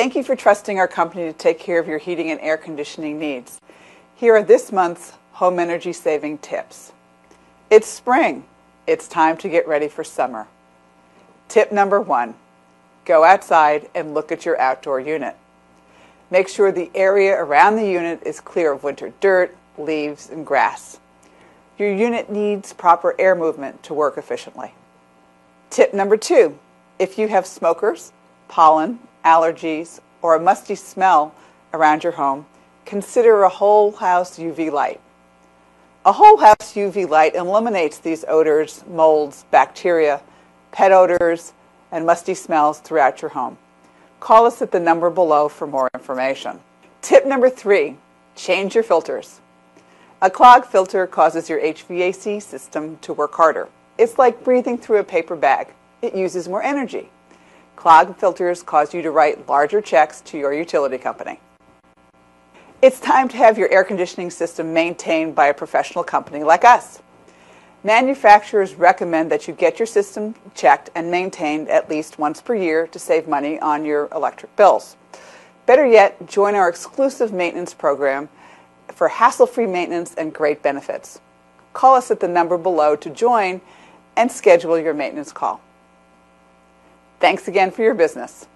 Thank you for trusting our company to take care of your heating and air conditioning needs. Here are this month's home energy saving tips. It's spring. It's time to get ready for summer. Tip number 1, go outside and look at your outdoor unit. Make sure the area around the unit is clear of winter dirt, leaves, and grass. Your unit needs proper air movement to work efficiently. Tip number 2, if you have smokers, pollen, allergies, or a musty smell around your home, consider a whole house UV light. A whole house UV light eliminates these odors, molds, bacteria, pet odors, and musty smells throughout your home. Call us at the number below for more information. Tip number 3, change your filters. A clogged filter causes your HVAC system to work harder. It's like breathing through a paper bag. It uses more energy. Clogged filters cause you to write larger checks to your utility company. It's time to have your air conditioning system maintained by a professional company like us. Manufacturers recommend that you get your system checked and maintained at least once per year to save money on your electric bills. Better yet, join our exclusive maintenance program for hassle-free maintenance and great benefits. Call us at the number below to join and schedule your maintenance call. Thanks again for your business.